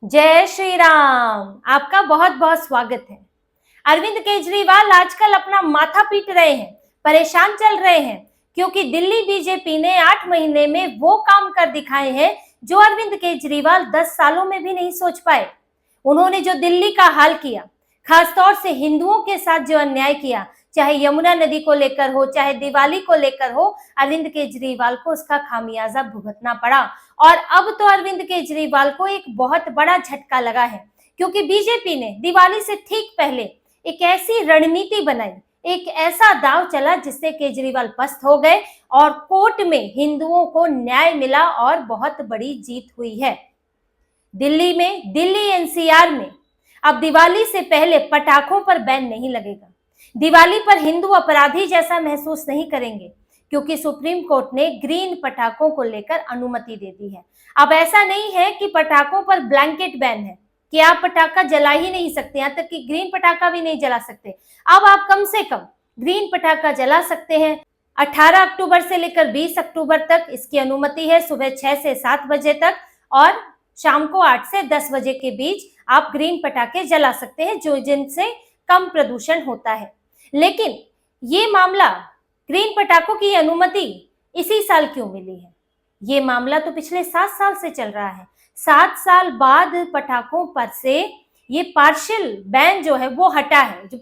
जय श्री राम। आपका बहुत बहुत स्वागत है। अरविंद केजरीवाल आजकल अपना माथा पीट रहे हैं, परेशान चल रहे हैं, क्योंकि दिल्ली बीजेपी ने 8 महीने में वो काम कर दिखाए हैं जो अरविंद केजरीवाल 10 सालों में भी नहीं सोच पाए। उन्होंने जो दिल्ली का हाल किया, खासतौर से हिंदुओं के साथ जो अन्याय किया, चाहे यमुना नदी को लेकर हो, चाहे दिवाली को लेकर हो, अरविंद केजरीवाल को उसका खामियाजा भुगतना पड़ा। और अब तो अरविंद केजरीवाल को एक बहुत बड़ा झटका लगा है, क्योंकि बीजेपी ने दिवाली से ठीक पहले एक ऐसी रणनीति बनाई, एक ऐसा दांव चला जिससे केजरीवाल पस्त हो गए और कोर्ट में हिंदुओं को न्याय मिला और बहुत बड़ी जीत हुई है। दिल्ली एनसीआर में अब दिवाली से पहले पटाखों पर बैन नहीं लगेगा। दिवाली पर हिंदू अपराधी जैसा महसूस नहीं करेंगे, क्योंकि सुप्रीम कोर्ट ने ग्रीन पटाखों को लेकर अनुमति दे दी है। अब ऐसा नहीं है कि पटाखों पर ब्लैंकेट बैन है कि आप पटाखा जला ही नहीं सकते, यहाँ तक कि ग्रीन पटाखा भी नहीं जला सकते। अब आप कम से कम ग्रीन पटाखा जला सकते हैं। 18 अक्टूबर से लेकर 20 अक्टूबर तक इसकी अनुमति है, सुबह 6 से 7 बजे तक, और शाम को 8 से 10 बजे के बीच आप ग्रीन पटाखे जला सकते हैं, जो जिनसे कम प्रदूषण होता है। लेकिन ये मामला, ग्रीन पटाखों की अनुमति इसी साल क्यों मिली है? ये मामला तो पिछले 7 साल से चल रहा है। 7 साल बाद पटाखों पर से ये पार्शियल बैन जो है वो हटा है। जो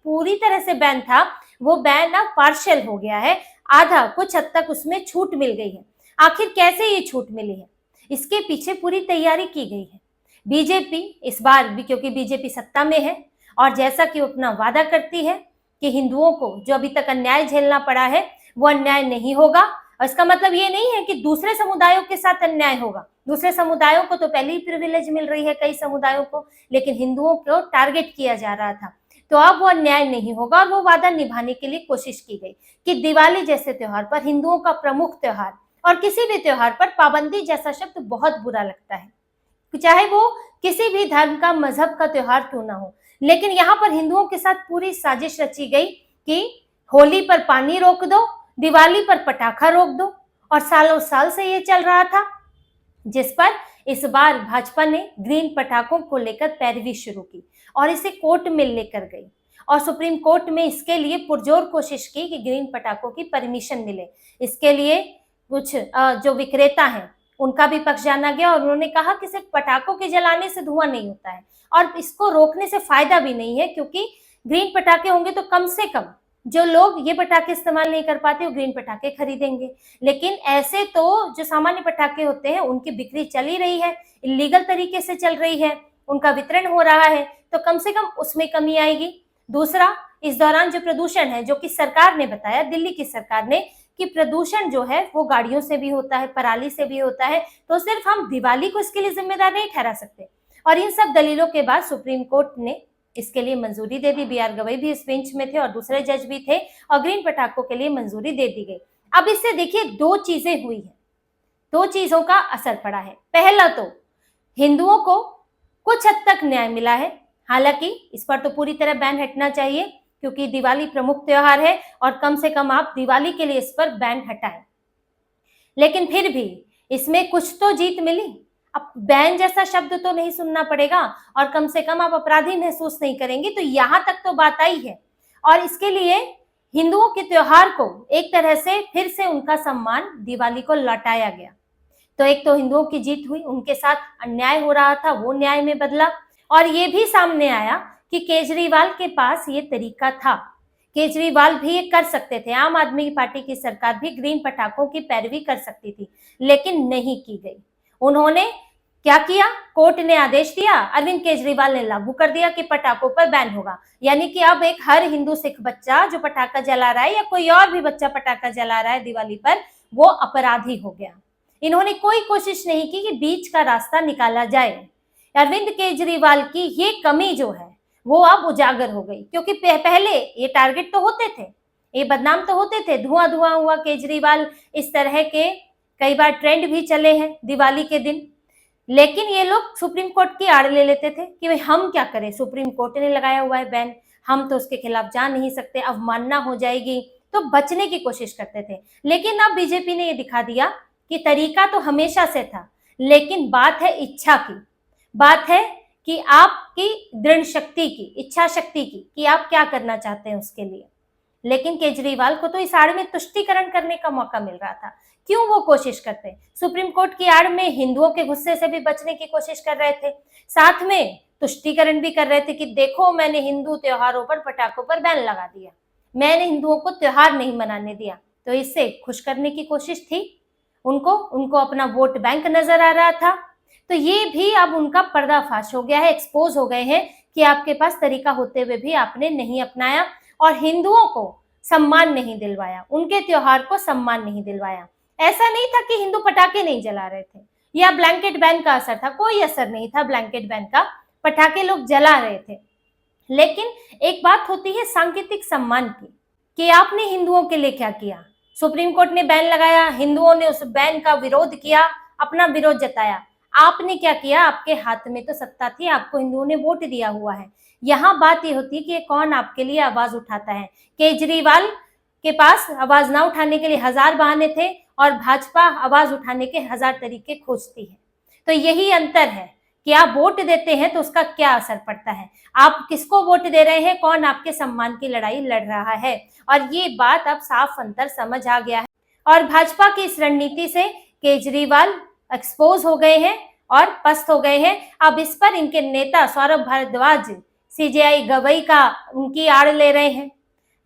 पूरी तरह से बैन था, वो बैन अब पार्शियल हो गया है। आधा, कुछ हद तक उसमें छूट मिल गई है। आखिर कैसे ये छूट मिली है? इसके पीछे पूरी तैयारी की गई है। बीजेपी इस बार भी, क्योंकि बीजेपी सत्ता में है और जैसा कि वो अपना वादा करती है कि हिंदुओं को जो अभी तक अन्याय झेलना पड़ा है वो अन्याय नहीं होगा। और इसका मतलब ये नहीं है कि दूसरे समुदायों के साथ अन्याय होगा। दूसरे समुदायों को तो पहले ही प्रिविलेज मिल रही है, कई समुदायों को, लेकिन हिंदुओं को टारगेट किया जा रहा था। तो अब वो अन्याय नहीं होगा और वो वादा निभाने के लिए कोशिश की गई कि दिवाली जैसे त्योहार पर, हिंदुओं का प्रमुख त्योहार, और किसी भी त्योहार पर पाबंदी जैसा शब्द बहुत बुरा लगता है, चाहे वो किसी भी धर्म का, मजहब का त्योहार क्यों ना हो। लेकिन यहाँ पर हिंदुओं के साथ पूरी साजिश रची गई कि होली पर पानी रोक दो, दिवाली पर पटाखा रोक दो, और सालों साल से ये चल रहा था, जिस पर इस बार भाजपा ने ग्रीन पटाखों को लेकर पैरवी शुरू की और इसे कोर्ट में लेकर गई। और सुप्रीम कोर्ट में इसके लिए पुरजोर कोशिश की कि ग्रीन पटाखों की परमिशन मिले। इसके लिए कुछ जो विक्रेता हैं उनका भी पक्ष जाना गया और उन्होंने कहा कि सिर्फ पटाखों के जलाने से धुआं नहीं होता है और इसको रोकने से फायदा भी नहीं है, क्योंकि ग्रीन पटाखे होंगे तो कम से कम जो लोग ये पटाखे इस्तेमाल नहीं कर पाते वो ग्रीन पटाखे खरीदेंगे। लेकिन ऐसे तो जो सामान्य पटाखे होते हैं उनकी बिक्री चल ही रही है, इलीगल तरीके से चल रही है, उनका वितरण हो रहा है, तो कम से कम उसमें कमी आएगी। दूसरा, इस दौरान जो प्रदूषण है, जो कि सरकार ने बताया, दिल्ली की सरकार ने, कि प्रदूषण जो है वो गाड़ियों से भी होता है, पराली से भी होता है, तो सिर्फ हम दिवाली को इसके लिए जिम्मेदार नहीं ठहरा सकते। और इन सब दलीलों के बाद सुप्रीम कोर्ट ने इसके लिए मंजूरी दे दी। बी आर गवई भी इस बेंच में थे और दूसरे जज भी थे, और ग्रीन पटाखों के लिए मंजूरी दे दी गई। अब इससे देखिए दो चीजें हुई है, दो चीजों का असर पड़ा है। पहला तो हिंदुओं को कुछ हद तक न्याय मिला है, हालांकि इस पर तो पूरी तरह बैन हटना चाहिए, क्योंकि दिवाली प्रमुख त्योहार है और कम से कम आप दिवाली के लिए इस पर बैन हटाएं। लेकिन फिर भी इसमें कुछ तो जीत मिली। अब बैन जैसा शब्द तो नहीं सुनना पड़ेगा और कम से कम आप अपराधी महसूस नहीं करेंगे, तो यहां तक तो बात आई है। और इसके लिए हिंदुओं के त्योहार को एक तरह से फिर से उनका सम्मान दिवाली को लौटाया गया। तो एक तो हिंदुओं की जीत हुई, उनके साथ अन्याय हो रहा था वो न्याय में बदला, और ये भी सामने आया कि केजरीवाल के पास ये तरीका था। केजरीवाल भी ये कर सकते थे, आम आदमी पार्टी की सरकार भी ग्रीन पटाखों की पैरवी कर सकती थी, लेकिन नहीं की गई। उन्होंने क्या किया? कोर्ट ने आदेश दिया, अरविंद केजरीवाल ने लागू कर दिया कि पटाखों पर बैन होगा। यानी कि अब एक हर हिंदू सिख बच्चा जो पटाखा जला रहा है या कोई और भी बच्चा पटाखा जला रहा है दिवाली पर, वो अपराधी हो गया। इन्होंने कोई कोशिश नहीं की कि बीच का रास्ता निकाला जाए। अरविंद केजरीवाल की ये कमी जो है वो अब उजागर हो गई, क्योंकि पहले ये टारगेट तो होते थे, ये बदनाम तो होते थे, धुआं धुआं हुआ केजरीवाल, इस तरह के कई बार ट्रेंड भी चले हैं दिवाली के दिन। लेकिन ये लोग सुप्रीम कोर्ट की आड़ ले लेते थे कि भाई हम क्या करें, सुप्रीम कोर्ट ने लगाया हुआ है बैन, हम तो उसके खिलाफ जा नहीं सकते, अवमानना हो जाएगी, तो बचने की कोशिश करते थे। लेकिन अब बीजेपी ने ये दिखा दिया कि तरीका तो हमेशा से था, लेकिन बात है इच्छा की। बात है कि आपकी दृढ़ शक्ति की, इच्छा शक्ति की, कि आप क्या करना चाहते हैं उसके लिए। लेकिन केजरीवाल को तो इस आड़ में तुष्टीकरण करने का मौका मिल रहा था। क्यों वो कोशिश करते? सुप्रीम कोर्ट की आड़ में हिंदुओं के गुस्से से भी बचने की कोशिश कर रहे थे, साथ में तुष्टीकरण भी कर रहे थे कि देखो मैंने हिंदू त्योहारों पर, पटाखों पर बैन लगा दिया, मैंने हिंदुओं को त्योहार नहीं मनाने दिया। तो इससे खुश करने की कोशिश थी उनको अपना वोट बैंक नजर आ रहा था। तो ये भी अब उनका पर्दाफाश हो गया है, एक्सपोज हो गए हैं कि आपके पास तरीका होते हुए भी आपने नहीं अपनाया और हिंदुओं को सम्मान नहीं दिलवाया, उनके त्योहार को सम्मान नहीं दिलवाया। ऐसा नहीं था कि हिंदू पटाखे नहीं जला रहे थे या ब्लैंकेट बैन का असर था, कोई असर नहीं था ब्लैंकेट बैन का, पटाखे लोग जला रहे थे। लेकिन एक बात होती है सांकेतिक सम्मान की, कि आपने हिंदुओं के लिए क्या किया। सुप्रीम कोर्ट ने बैन लगाया, हिंदुओं ने उस बैन का विरोध किया, अपना विरोध जताया। आपने क्या किया? आपके हाथ में तो सत्ता थी, आपको हिंदुओं ने वोट दिया हुआ है। यहाँ बात ये होती है कि कौन आपके लिए आवाज उठाता है। केजरीवाल के पास आवाज ना उठाने के लिए हजार बहाने थे और भाजपा आवाज उठाने के हजार तरीके खोजती है। तो यही अंतर है कि आप वोट देते हैं तो उसका क्या असर पड़ता है, आप किसको वोट दे रहे हैं, कौन आपके सम्मान की लड़ाई लड़ रहा है। और ये बात अब साफ अंतर समझ आ गया है और भाजपा की इस रणनीति से केजरीवाल एक्सपोज हो गए हैं और पस्त हो गए हैं। अब इस पर इनके नेता सौरभ भारद्वाज सीजेआई गवई का उनकी आड़ ले रहे हैं।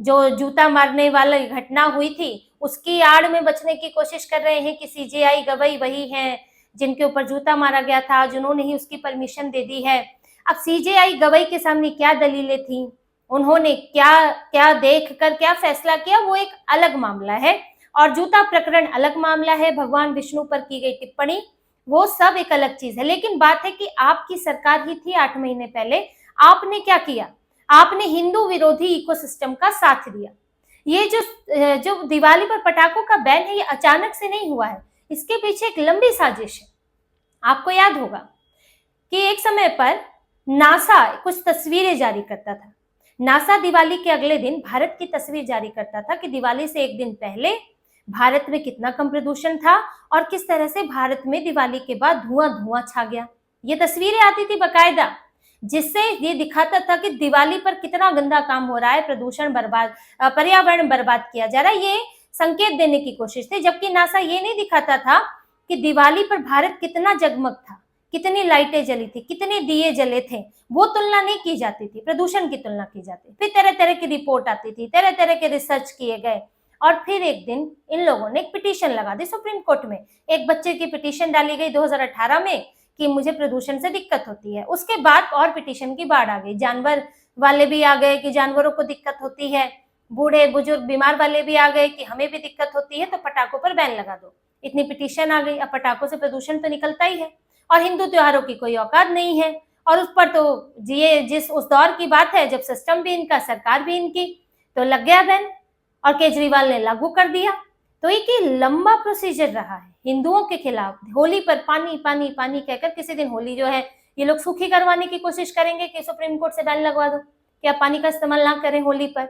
जो जूता मारने वाली घटना हुई थी उसकी आड़ में बचने की कोशिश कर रहे हैं कि सीजेआई गवई वही हैं जिनके ऊपर जूता मारा गया था, आज उन्होंने ही उसकी परमिशन दे दी है। अब सीजेआई गवई के सामने क्या दलीलें थी, उन्होंने क्या क्या देख कर क्या फैसला किया, वो एक अलग मामला है और जूता प्रकरण अलग मामला है। भगवान विष्णु पर की गई टिप्पणी वो सब एक अलग चीज है। लेकिन बात है कि आपकी सरकार ही थी 8 महीने पहले, आपने क्या किया? आपने हिंदू विरोधी इकोसिस्टम का साथ दिया। ये जो दिवाली पर पटाखों का बैन है ये अचानक से नहीं हुआ है, इसके पीछे एक लंबी साजिश है। आपको याद होगा कि एक समय पर नासा कुछ तस्वीरें जारी करता था। नासा दिवाली के अगले दिन भारत की तस्वीर जारी करता था कि दिवाली से एक दिन पहले भारत में कितना कम प्रदूषण था और किस तरह से भारत में दिवाली के बाद धुआं धुआं छा गया। ये तस्वीरें आती थी बकायदा, जिससे ये दिखाता था कि दिवाली पर कितना गंदा काम हो रहा है, प्रदूषण बर्बाद, पर्यावरण बर्बाद किया जा रहा है। ये संकेत देने की कोशिश थी, जबकि नासा ये नहीं दिखाता था कि दिवाली पर भारत कितना जगमग था, कितनी लाइटें जली थी, कितने दिए जले थे। वो तुलना नहीं की जाती थी, प्रदूषण की तुलना की जाती। फिर तरह तरह की रिपोर्ट आती थी, तरह तरह के रिसर्च किए गए और फिर एक दिन इन लोगों ने एक पिटीशन लगा दी सुप्रीम कोर्ट में। एक बच्चे की पिटीशन डाली गई 2018 में कि मुझे प्रदूषण से दिक्कत होती है। उसके बाद और पिटीशन की बाढ़ आ गई, जानवर वाले भी आ गए कि जानवरों को दिक्कत होती है, बूढ़े बुजुर्ग बीमार वाले भी आ गए कि हमें भी दिक्कत होती है तो पटाखों पर बैन लगा दो। इतनी पिटीशन आ गई। अब पटाखों से प्रदूषण तो निकलता ही है और हिंदू त्योहारों की कोई औकात नहीं है और उस पर तो ये जिस उस दौर की बात है जब सिस्टम भी इनका, सरकार भी इनकी, तो लग गया बैन और केजरीवाल ने लागू कर दिया। तो एक लंबा प्रोसीजर रहा है हिंदुओं के खिलाफ। होली पर पानी पानी पानी कहकर किसी दिन होली जो है ये लोग सूखी करवाने की कोशिश करेंगे कि सुप्रीम कोर्ट से बैन लगवा दो कि आप पानी का इस्तेमाल ना करें होली पर।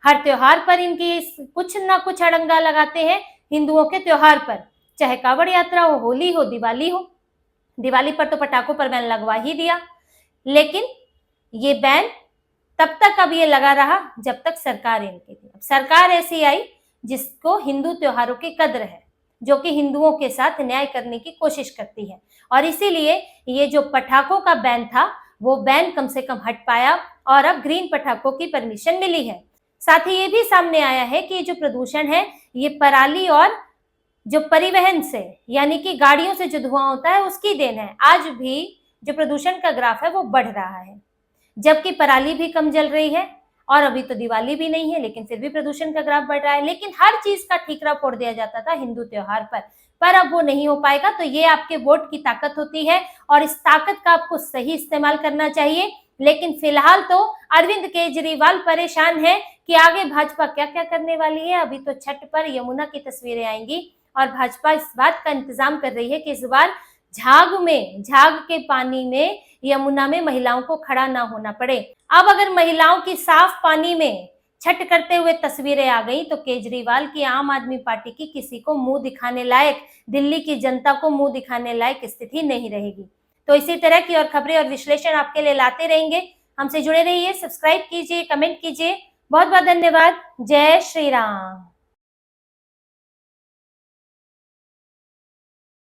हर त्योहार पर इनकी कुछ ना कुछ अड़ंगा लगाते हैं हिंदुओं के त्योहार पर, चाहे कावड़ यात्रा हो, होली हो, दिवाली हो। दिवाली पर तो पटाखों पर बैन लगवा ही दिया, लेकिन ये बैन तब तक अब ये लगा रहा जब तक सरकार इनकी थी। अब सरकार ऐसी आई जिसको हिंदू त्योहारों की कद्र है, जो कि हिंदुओं के साथ न्याय करने की कोशिश करती है और इसीलिए ये जो पटाखों का बैन था वो बैन कम से कम हट पाया और अब ग्रीन पटाखों की परमिशन मिली है। साथ ही ये भी सामने आया है कि जो प्रदूषण है ये पराली और जो परिवहन से यानी कि गाड़ियों से जो धुआं होता है उसकी देन है। आज भी जो प्रदूषण का ग्राफ है वो बढ़ रहा है, जबकि पराली भी कम जल रही है और अभी तो दिवाली भी नहीं है लेकिन फिर भी प्रदूषण का ग्राफ बढ़ रहा है। लेकिन हर चीज का ठीकरा फोड़ दिया जाता था हिंदू त्योहार पर अब वो नहीं हो पाएगा। तो ये आपके वोट की ताकत होती है और इस ताकत का आपको सही इस्तेमाल करना चाहिए। लेकिन फिलहाल तो अरविंद केजरीवाल परेशान है कि आगे भाजपा क्या क्या करने वाली है। अभी तो छठ पर यमुना की तस्वीरें आएंगी और भाजपा इस बात का इंतजाम कर रही है कि इस बार झाग के पानी में यमुना में महिलाओं को खड़ा ना होना पड़े। अब अगर महिलाओं की साफ पानी में छठ करते हुए तस्वीरें आ गई तो केजरीवाल की आम आदमी पार्टी की किसी को मुंह दिखाने लायक, दिल्ली की जनता को मुंह दिखाने लायक स्थिति नहीं रहेगी। तो इसी तरह की और खबरें और विश्लेषण आपके लिए लाते रहेंगे। हमसे जुड़े रहिए, सब्सक्राइब कीजिए, कमेंट कीजिए। बहुत बहुत धन्यवाद। जय श्री राम।